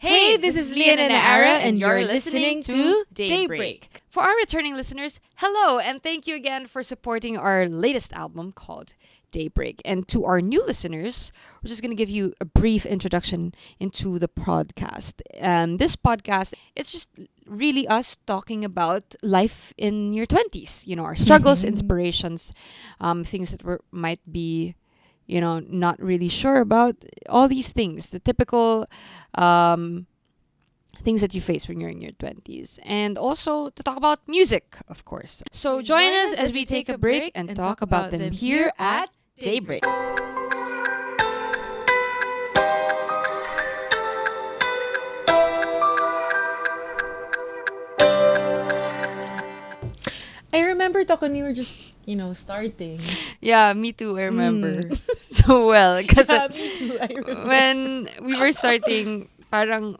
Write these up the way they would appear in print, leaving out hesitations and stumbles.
Hey, this is Lian and Ara, and you're listening to Daybreak. For our returning listeners, hello, and thank you again for supporting our latest album called Daybreak. And to our new listeners, we're just going to give you a brief introduction into the podcast. This podcast, it's just really us talking about life in your 20s, you know, our struggles, inspirations, things that might be not really sure about, all these things, the typical things that you face when you're in your 20s. And also to talk about music, of course. So join us as we take a break and talk about them here at Daybreak. I remember when you were just, starting. Yeah, me too, I remember. So well, because Me too, I remember. when we were starting, parang,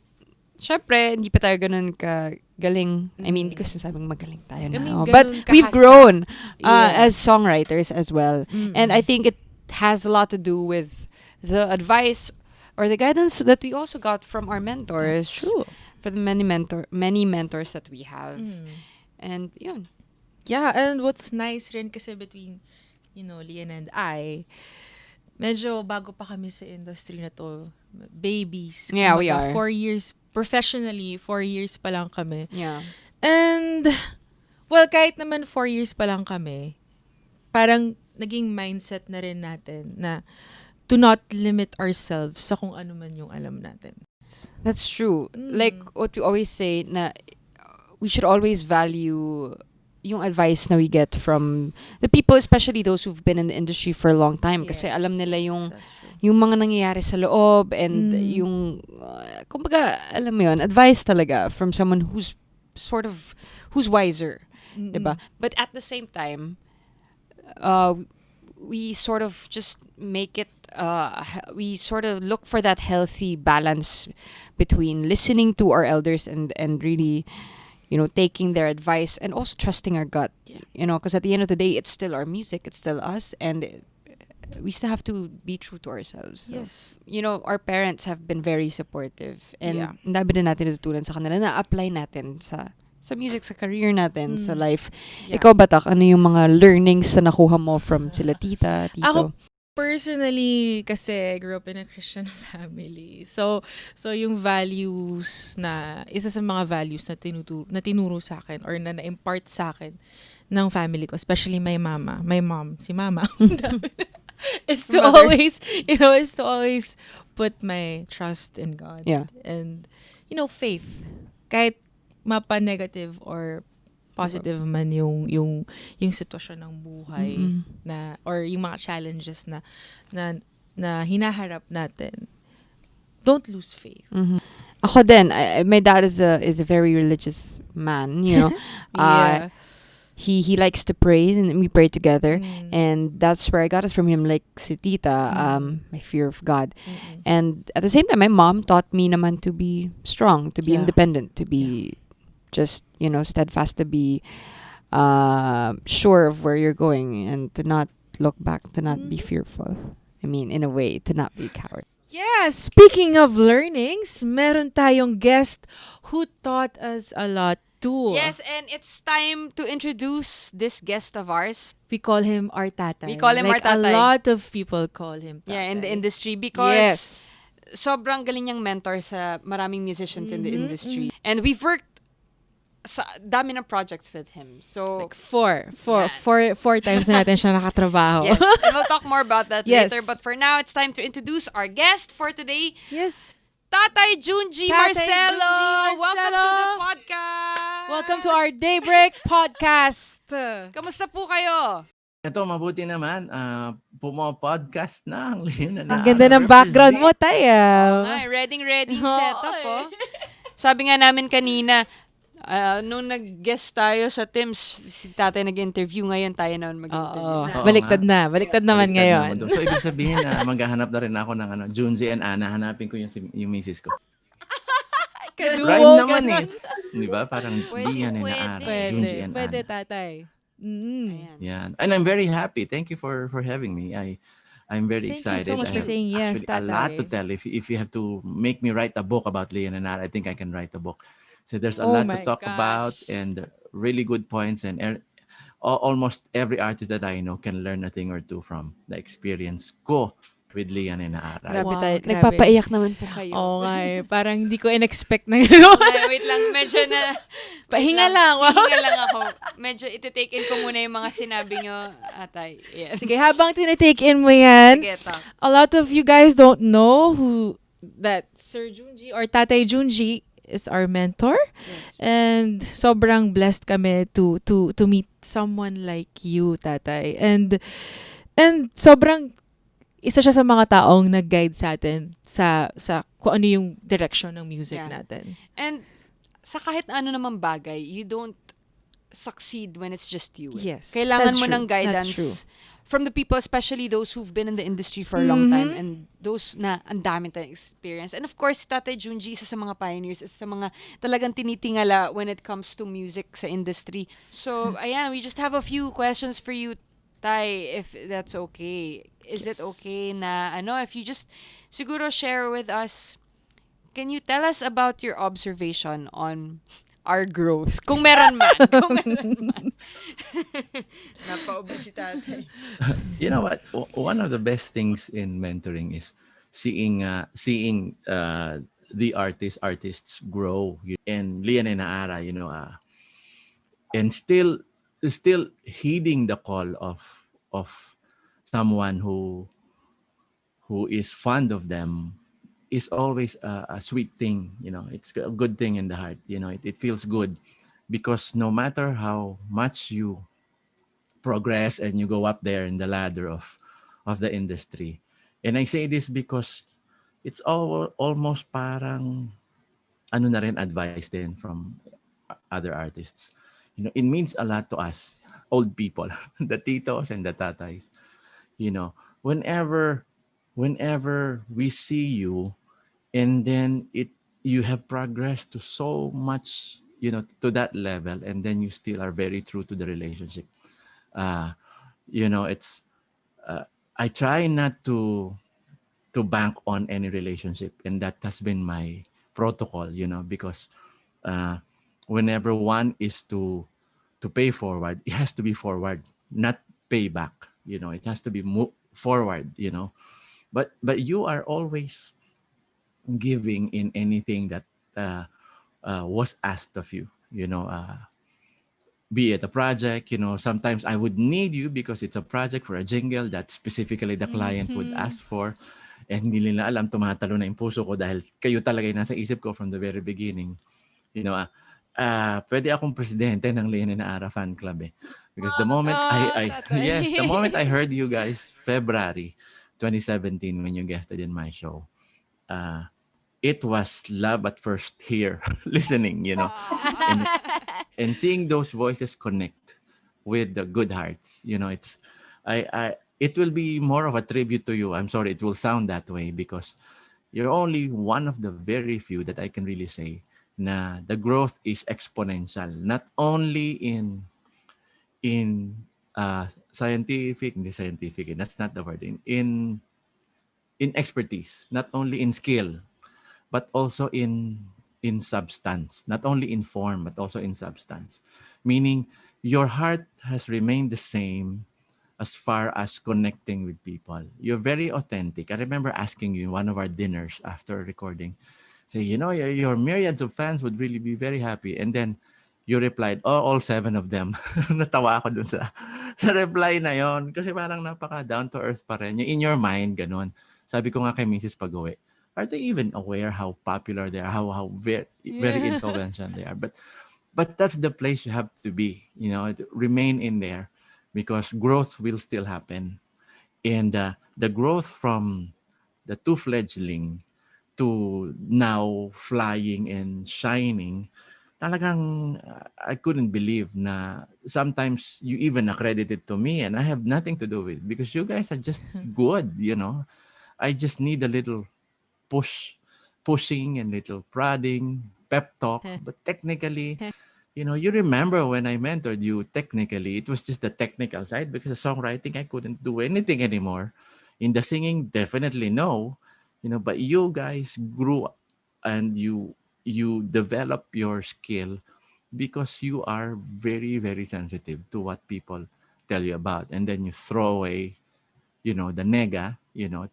syempre, hindi pa tayo ganun kagaling. I mean, hindi ko sinasabing magaling tayo now. But we've grown as songwriters as well. And I think it has a lot to do with the advice or the guidance that we also got from our mentors. That's true. For the many mentors that we have. And yun. Yeah, and what's nice rin kasi between, Lian and I, medyo bago pa kami sa industry na to, babies. Yeah, we are. 4 years, professionally, 4 years pa lang kami. Yeah. And, well, kahit naman 4 years pa lang kami, parang naging mindset na rin natin na to not limit ourselves sa kung ano man yung alam natin. That's true. Like what we always say, na we should always value yung advice na we get from the people, especially those who've been in the industry for a long time. Kasi alam nila yung mga nangyayari sa loob and yung, kumbaga, alam mo yun, advice talaga from someone who's wiser. Diba? But at the same time, we sort of just make it, we sort of look for that healthy balance between listening to our elders and really, taking their advice and also trusting our gut, because at the end of the day, it's still our music, it's still us, and we still have to be true to ourselves. So, Yes. Our parents have been very supportive, and ang dami din natin natutunan sa kanila na apply natin sa music, sa career natin, sa life. Yeah. Ikaw ba, Tak? Ano yung mga learnings na nakuha mo from sila tita, tito? Ako, personally, kasi I grew up in a Christian family. So yung values isa sa mga values na tinuro sa akin or na na-impart sa akin ng family ko, especially my mom, si mama, is to always put my trust in God. Yeah. And, faith. Kahit mapa-negative or positive man yung sitwasyon ng buhay na or yung mga challenges na hinaharap natin, don't lose faith. Ako din, my dad is a very religious man, Yeah. He likes to pray, and we pray together, and that's where I got it from him, like si tita, my fear of God. And at the same time, my mom taught me naman to be strong, to be independent, to be just, steadfast, to be sure of where you're going, and to not look back, to not be fearful. I mean, in a way, to not be a coward. Yeah, speaking of learnings, meron tayong guest who taught us a lot too. Yes, and it's time to introduce this guest of ours. We call him our tatay. We call him our tatay. A lot of people call him tatay. Yeah, in the industry, because sobrang galing niyang mentor sa maraming musicians in the industry. And we've worked sa dami ng projects with him. So, Like four times na natin siya nakatrabaho. yes. And we'll talk more about that Yes. later. But for now, it's time to introduce our guest for today, Yes. Tatay Jungee Tatay Marcelo. Jungee Welcome Marcelo. to the podcast. Welcome to our Daybreak Podcast. Kamusta po kayo? Ito, mabuti naman. Podcast na. Ang ganda ng background mo, Tayo. Ay, ready setup, oh. Sabi nga namin kanina, nung nag-guest tayo sa Teams, si tatay nag-interview, ngayon tayo naman mag-interview. Oo. Baliktad naman ngayon. So, ibig sabihin na maghahanap na rin ako ng Jungee and Ana. Hanapin ko yung misis ko. Kaduo, Rhyme naman ganun. Di ba? Parang Lian and Ana. Jungee and Pwede, Ana. tatay. Ayan. Yan. And I'm very happy. Thank you for having me. I'm very Thank you so excited. much I for Thank have you. saying yes, actually a lot to Tatay. tell. If you have to make me write a book about Leon and I think I can write a book. So there's a Oh lot to my talk about gosh. and really good points, and almost every artist that I know can learn a thing or two from the experience ko with Leon and Ara. Grabe Wow, tayo. grabe. Nagpapaiyak naman po kayo. Oo nga eh. Parang hindi ko in-expect na gano'n. Okay, wait lang. Medyo na... Wait Pahinga lang. lang. Wow. Hihinga lang ako. Medyo iti-take in ko muna yung mga sinabi nyo, Atay. Yes. Sige, habang tinitake in mo yan, Sige, talk. a lot of you guys don't know who that Sir Jungee or Tatay Jungee is our mentor. Yes. And sobrang blessed kami to meet someone like you, Tatay. And sobrang isa siya sa mga taong nag-guide sa atin sa kung ano yung direction ng music Yeah. natin. And sa kahit ano namang bagay, you don't succeed when it's just you. Yes, Kailangan that's mo true. ng That's guidance true. from the people, especially those who've been in the industry for a long time Mhm. and those na ang dami tayong experience. And of course, Tatay Jungee, isa sa mga pioneers, isa sa mga talagang tinitingala when it comes to music sa industry. So, ayan, we just have a few questions for you, Tay, if that's okay. Is it Yes. okay na, if you just siguro share with us, can you tell us about your observation on our growth? Kung meron man. Kung meron man. Napaubos si Tatay. You know what? One of the best things in mentoring is seeing the artists grow. And Lian and Ara, and still heeding the call of someone who is fond of them is always a sweet thing. It's a good thing in the heart. It feels good because no matter how much you progress and you go up there in the ladder of the industry. And I say this because it's almost parang ano na rin advice din from other artists. It means a lot to us, old people, the titos and the tatays. You know, whenever whenever we see you and then you have progressed to so much, to that level, and then you still are very true to the relationship. Uh, it's uh, I try not to bank on any relationship, and that has been my protocol, because uh, whenever one is to pay forward, it has to be forward, not pay back. It has to be forward. But you are always giving in anything that uh, was asked of you. Be it a project, sometimes I would need you because it's a project for a jingle that specifically the client would Mhm. ask for. And hindi nila alam, tumatalo na yung puso ko dahil kayo talaga yung nasa isip ko from the very beginning. Pwede akong presidente ng Lenin na Ara fan club eh. Because the moment I Tatay. yes, the moment I heard you guys February 2017 when you guested in my show, uh, it was love at first hear, listening, and and seeing those voices connect with the good hearts. It's I it will be more of a tribute to you. I'm sorry, it will sound that way because you're only one of the very few that I can really say na the growth is exponential. Not only in scientific, hindi scientific, that's not the word. In expertise, not only in skill, but also in substance, not only in form but also in substance, meaning your heart has remained the same as far as connecting with people. You're very authentic. I remember asking you in one of our dinners after recording, say, your myriads of fans would really be very happy, and then you replied, oh, all seven of them. Natawa ako dun sa reply na yon kasi parang napaka down to earth pa rin. In your mind, ganun. Sabi ko nga kay Mrs. Pag-uwi, are they even aware how popular they are, how very, very Yeah. influential they are? But that's the place you have to be, to remain in there because growth will still happen. And the growth from the two fledgling to now flying and shining, talagang I couldn't believe na sometimes you even accredit it to me and I have nothing to do with it because you guys are just good. I just need a little pushing and little prodding, pep talk. But technically, you remember when I mentored you technically, it was just the technical side because of songwriting, I couldn't do anything anymore. In the singing, definitely no. But you guys grew and you develop your skill because you are very, very sensitive to what people tell you about. And then you throw away, the nega,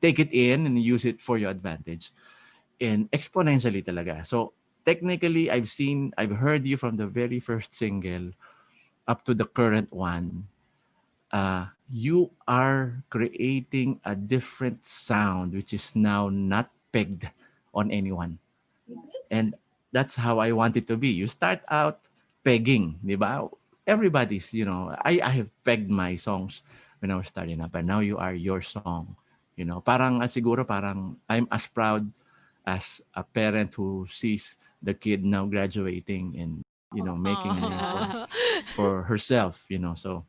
take it in and use it for your advantage. And exponentially talaga. So technically, I've heard you from the very first single up to the current one. You are creating a different sound, which is now not pegged on anyone. And that's how I want it to be. You start out pegging, di ba? Everybody's, I have pegged my songs when I was starting up, and now you are your song. Parang siguro parang I'm as proud as a parent who sees the kid now graduating and making a name for Aw. for herself. So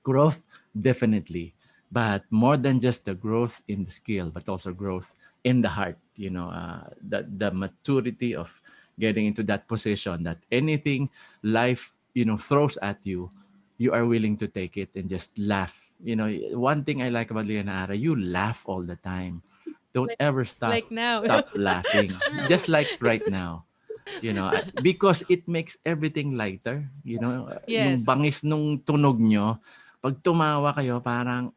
growth, definitely, but more than just the growth in the skill, but also growth in the heart. The maturity of getting into that position that anything life throws at you, you are willing to take it and just laugh. One thing I like about Leonara, you laugh all the time. Don't Like ever stop like now. stop It's laughing, true. just like right now. Because it makes everything lighter. Yung Yes. bangis nung tunog nyo, pag tumawa kayo, parang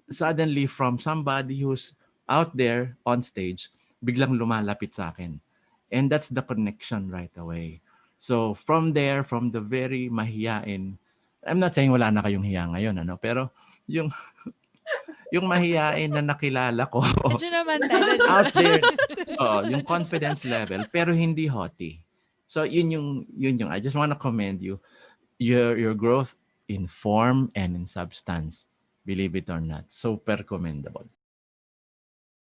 suddenly from somebody who's out there on stage, biglang lumalapit sa akin. And that's the connection right away. So from there, from the very mahiyain, I'm not saying wala na kayong hiya ngayon, pero yung yung mahiyain na nakilala ko Medyo naman tayo, medyo out naman. there, yung confidence level, pero hindi haughty. So yun yung I just want to commend you. Your growth in form and in substance, believe it or not, super commendable.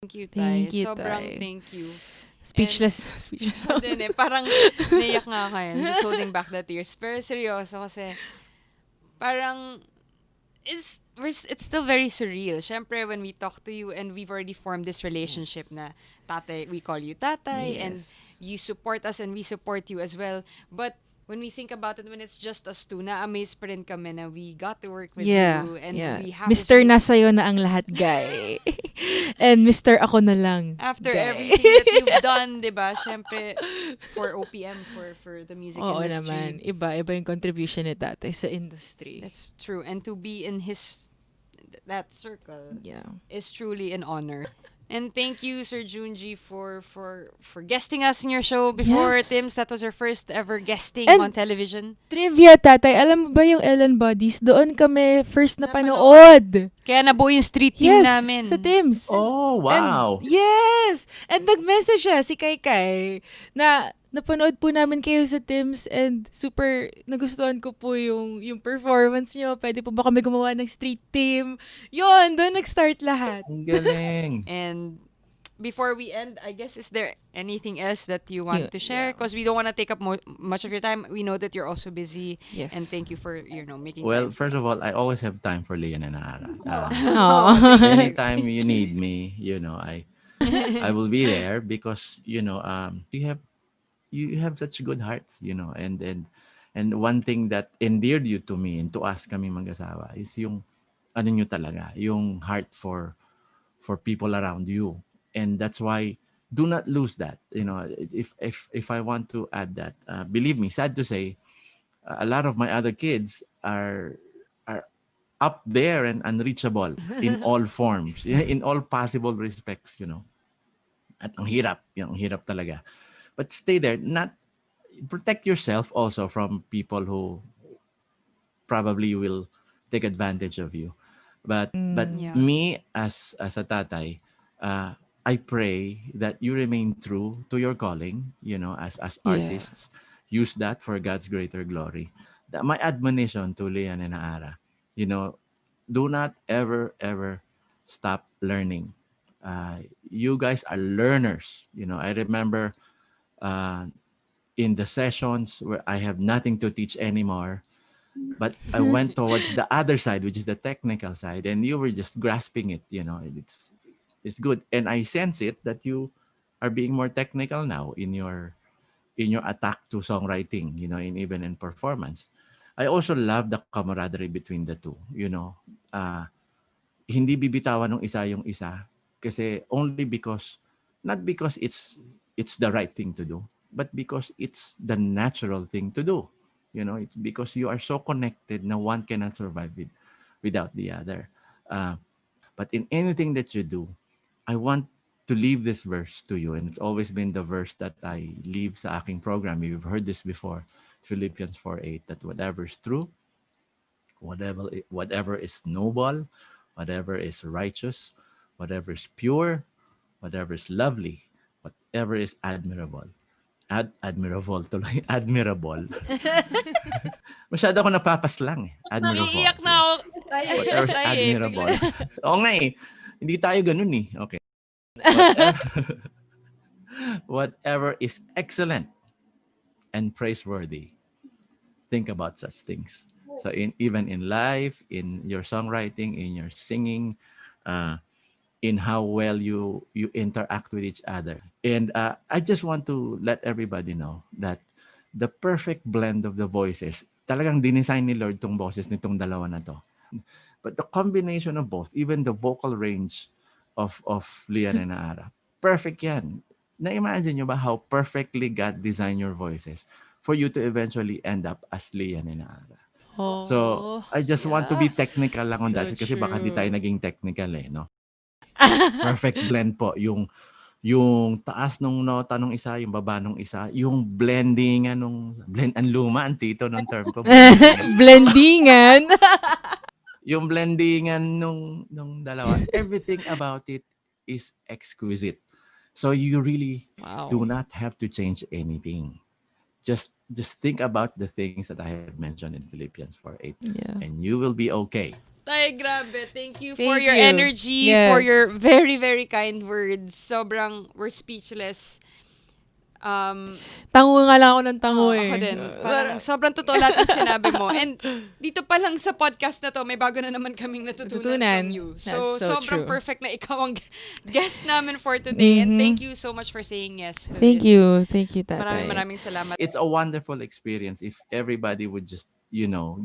Thank you, Tay. Thank you, Sobrang Tay. thank you. And Speechless. Speechless. ako din parang naiyak nga ako I'm just holding back the tears. Pero seryoso kasi, parang, it's still very surreal. Syempre, when we talk to you and we've already formed this relationship Yes. na tatay, we call you tatay, and Yes. you support us and we support you as well. But when we think about it, when it's just us two, na-amaze pa rin kami na we got to work with Yeah, you and yeah. we have this Mr. Nasa'yo na ang lahat, guy. And Mr. Ako na lang, after guy. everything that you've done, 'di ba? Syempre for OPM, for the music Oo industry. naman. Iba yung contribution ni tatay sa industry. That's true. And to be in that circle Yeah. is truly an honor. And thank you, Sir Jungee, for guesting us in your show before, Yes. Tim's. That was our first ever guesting And- on television. Trivia, tatay. Alam mo ba yung Ellen Bodies? Doon kami first na Napanood. panood. Kaya nabuo yung street team Yes, namin. sa Teams. Oh, wow. And, yes! And nag-message siya, si Kai, na napanood po namin kayo sa Teams and super nagustuhan ko po yung performance nyo. Pwede po ba kami gumawa ng street team? Yun, doon nag-start lahat. Ang galing. And before we end, I guess, is there anything else that you want Yeah, to share? yeah. Because we don't want to take up much of your time. We know that you're also busy. Yes. And thank you for, making Well, time. first of all, I always have time for Leon and Ara. Aw. Anytime you need me, I will be there because you have such good hearts, and one thing that endeared you to me and to us kami mag-asawa is yung ano nyo talaga, yung heart for people around you. And that's why do not lose that. If I want to add that, believe me, sad to say, a lot of my other kids are up there and unreachable in all forms, in all possible respects. At ang hirap talaga. But stay there, not protect yourself also from people who probably will take advantage of you. But Yeah. me as a tatay, I pray that you remain true to your calling, as Yeah. artists. Use that for God's greater glory. My admonition to Leon and Ara, do not ever stop learning. You guys are learners. I remember in the sessions where I have nothing to teach anymore, but I went towards the other side, which is the technical side, and you were just grasping it. It's good, and I sense it that you are being more technical now in your attack to songwriting. Even in performance. I also love the camaraderie between the two. hindi bibitawan ng isa yung isa kasi only because, not because it's the right thing to do, but because it's the natural thing to do. It's because you are so connected na one cannot survive without the other. But in anything that you do, I want to leave this verse to you, and it's always been the verse that I leave sa aking program. You've heard this before, Philippians 4:8, that whatever is true, whatever is noble, whatever is righteous, whatever is pure, whatever is lovely, whatever is admirable. Admirable tuloy. Admirable. Masyado ako napapaslang eh. Admirable. Naiiyak na ako. Whatever is admirable. Oo nga eh. Hindi tayo ganun eh. Okay. Whatever is excellent and praiseworthy, think about such things. So even in life, in your songwriting, in your singing, in how well you interact with each other. And I just want to let everybody know that the perfect blend of the voices, talagang dinesign ni Lord tong boses nitong dalawa na to. But the combination of both, even the vocal range of Lian and Ara, perfect yan. Na-imagine nyo ba how perfectly God designed your voices for you to eventually end up as Lian and Ara? Oh, So, I just want to be yeah. technical lang on So that kasi baka di true. tayo naging technical eh, no? Perfect blend po. Yung taas nung nota nung isa, yung baba nung isa, yung blending ang luma, ang tito nung term ko. Blendingan. Yung blendingan nung dalawa, everything about it is exquisite. So you really do not have to change anything. Just think about the things that I have mentioned in Philippians 4:8, Yeah. and you will be okay. Tay, grabe. Thank you for Thank your you. energy, Yes. for your very, very kind words. Sobrang, we're speechless. Tango nga lang ako ng tango eh. Ako din. Parang sobrang totoo lahat ng sinabi mo. And dito pa lang sa podcast na to, may bago na naman kaming natutunan from you. That's so sobrang true. perfect na ikaw ang guest namin for today. And thank you so much for saying yes to Thank this. you. Thank you, Tatay. Maraming salamat. It's a wonderful experience if everybody would just,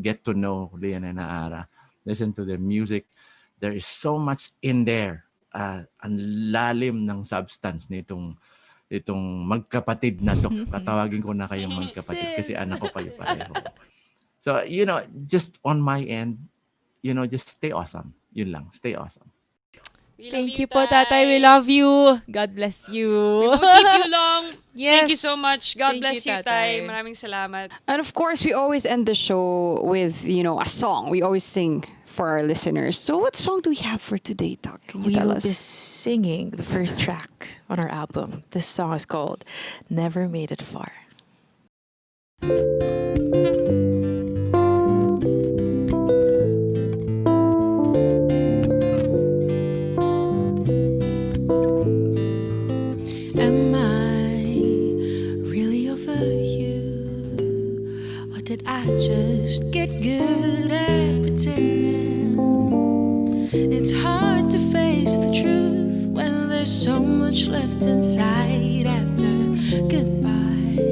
get to know Lian and Ara, listen to their music. There is so much in there. Ang lalim ng substance nitong magkapatid na to. Patawagin ko na kayong magkapatid kasi anak ko kayo pareho. So, just on my end, just stay awesome. Yun lang, stay awesome. Thank you po, Tatay. We love you. God bless you. We won't keep you long. Yes. Thank you so much. God Thank bless you, you, Tay. Tatay. Maraming salamat. And of course, we always end the show with, a song. We always sing for our listeners. So what song do we have for today, Doc? Can you We tell will be us? singing the first track on our album. This song is called Never Made It Far. Am I really over you? Or did I just get good at pretending? It's hard to face the truth when there's so much left inside after goodbye.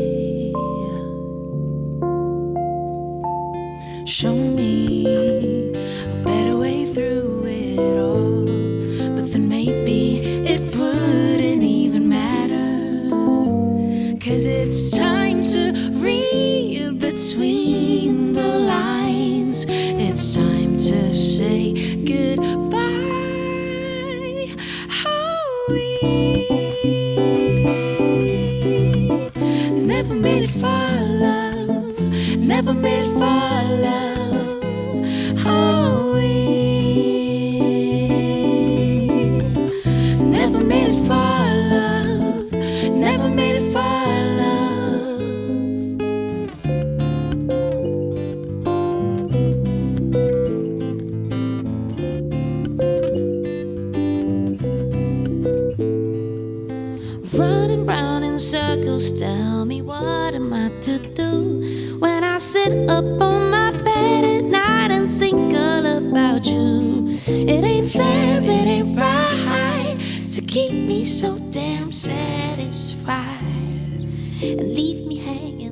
Show me a better way through it all, but then maybe it wouldn't even matter. 'Cause it's time to read between the lines. It's time to say goodbye. Oh, we never made it far, love. Never made it far, love. Oh, we never made it far, love. Never made it far, love. Running round in circles, tell me what am I to do when I sit up on my bed at night and think all about you. It ain't fair, it ain't right to keep me so damn satisfied and leave me hanging